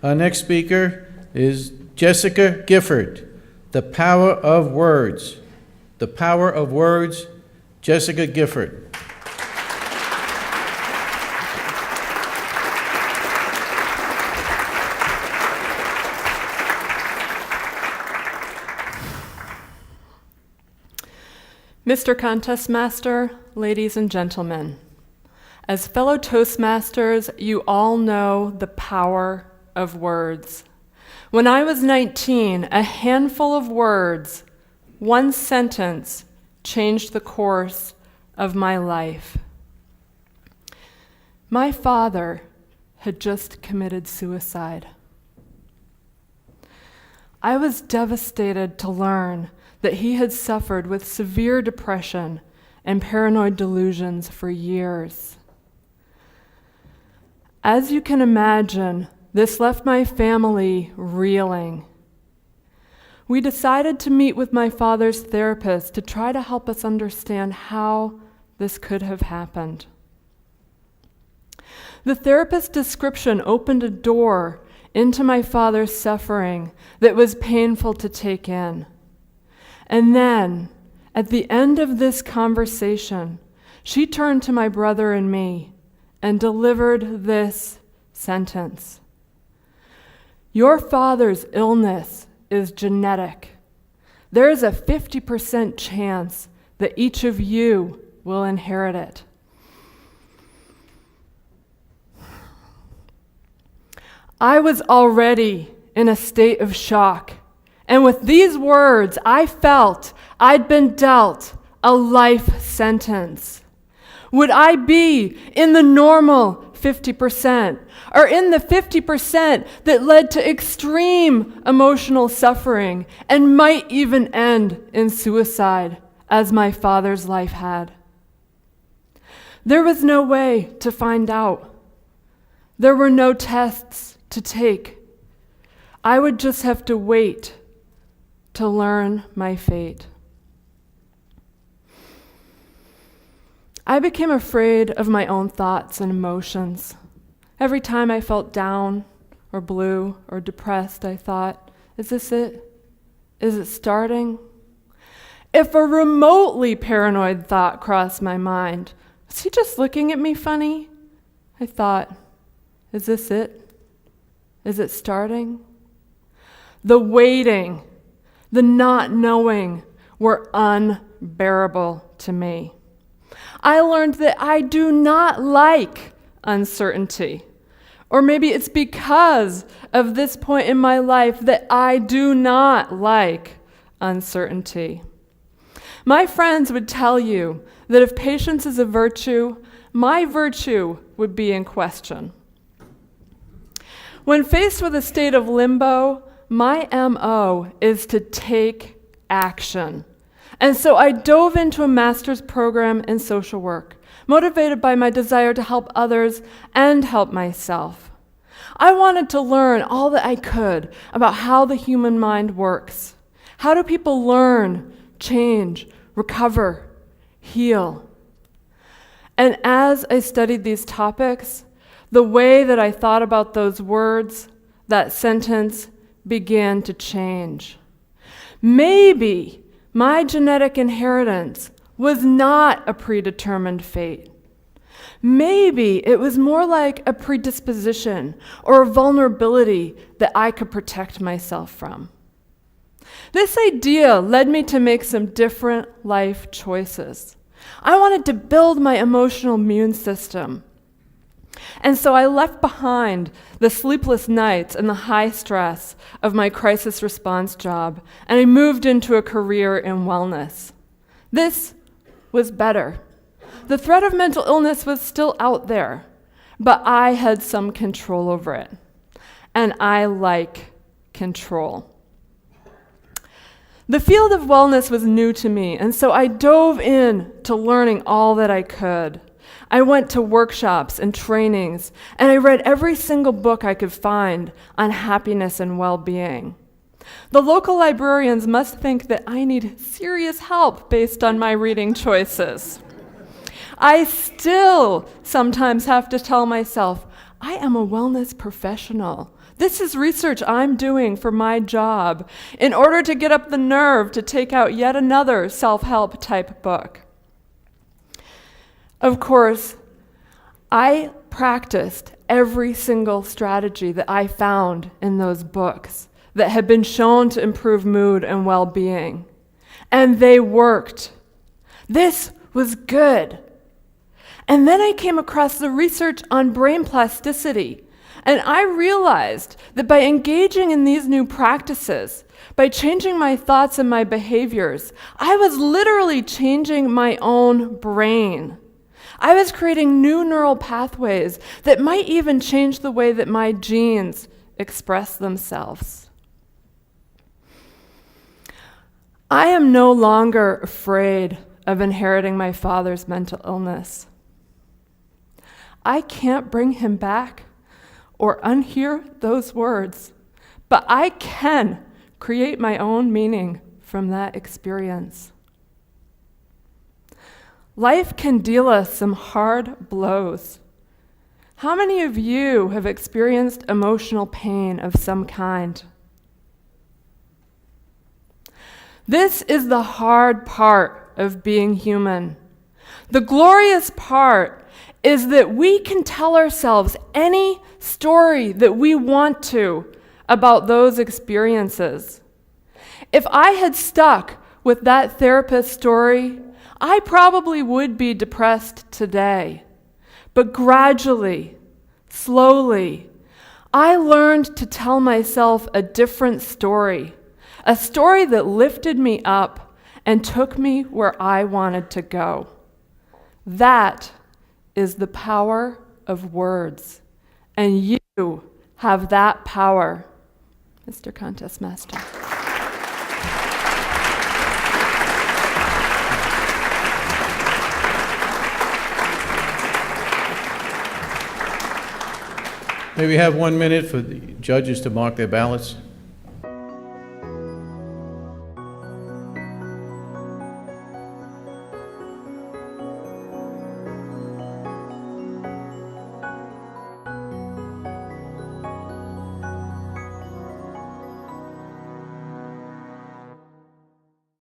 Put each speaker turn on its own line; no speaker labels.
Our next speaker is Jessica Gifford, The Power of Words. The Power of Words, Jessica Gifford.
Mr. Contest Master, ladies and gentlemen, as fellow Toastmasters, you all know the power of words. When I was 19, a handful of words, one sentence, changed the course of my life. My father had just committed suicide. I was devastated to learn that he had suffered with severe depression and paranoid delusions for years. As you can imagine, this left my family reeling. We decided to meet with my father's therapist to try to help us understand how this could have happened. The therapist's description opened a door into my father's suffering that was painful to take in. And then, at the end of this conversation, she turned to my brother and me and delivered this sentence. Your father's illness is genetic. There is a 50% chance that each of you will inherit it. I was already in a state of shock. And with these words, I felt I'd been dealt a life sentence. Would I be in the normal 50%, or in the 50% that led to extreme emotional suffering and might even end in suicide, as my father's life had? There was no way to find out. There were no tests to take. I would just have to wait to learn my fate. I became afraid of my own thoughts and emotions. Every time I felt down or blue or depressed, I thought, is this it? Is it starting? If a remotely paranoid thought crossed my mind, was he just looking at me funny? I thought, is this it? Is it starting? The waiting, the not knowing were unbearable to me. I learned that I do not like uncertainty. Or maybe it's because of this point in my life that I do not like uncertainty. My friends would tell you that if patience is a virtue, my virtue would be in question. When faced with a state of limbo, my MO is to take action. And so I dove into a master's program in social work, motivated by my desire to help others and help myself. I wanted to learn all that I could about how the human mind works. How do people learn, change, recover, heal? And as I studied these topics, the way that I thought about those words, that sentence, began to change. Maybe my genetic inheritance was not a predetermined fate. Maybe it was more like a predisposition or a vulnerability that I could protect myself from. This idea led me to make some different life choices. I wanted to build my emotional immune system. And so I left behind the sleepless nights and the high stress of my crisis response job, and I moved into a career in wellness. This was better. The threat of mental illness was still out there, but I had some control over it. And I like control. The field of wellness was new to me, and so I dove in to learning all that I could. I went to workshops and trainings, and I read every single book I could find on happiness and well-being. The local librarians must think that I need serious help based on my reading choices. I still sometimes have to tell myself, I am a wellness professional. This is research I'm doing for my job in order to get up the nerve to take out yet another self-help type book. Of course, I practiced every single strategy that I found in those books that had been shown to improve mood and well-being. And they worked. This was good. And then I came across the research on brain plasticity, and I realized that by engaging in these new practices, by changing my thoughts and my behaviors, I was literally changing my own brain. I was creating new neural pathways that might even change the way that my genes express themselves. I am no longer afraid of inheriting my father's mental illness. I can't bring him back or unhear those words, but I can create my own meaning from that experience. Life can deal us some hard blows. How many of you have experienced emotional pain of some kind? This is the hard part of being human. The glorious part is that we can tell ourselves any story that we want to about those experiences. If I had stuck with that therapist's story, I probably would be depressed today. But gradually, slowly, I learned to tell myself a different story, a story that lifted me up and took me where I wanted to go. That is the power of words, and you have that power, Mr. Contest Master.
May we have 1 minute for the judges to mark their ballots?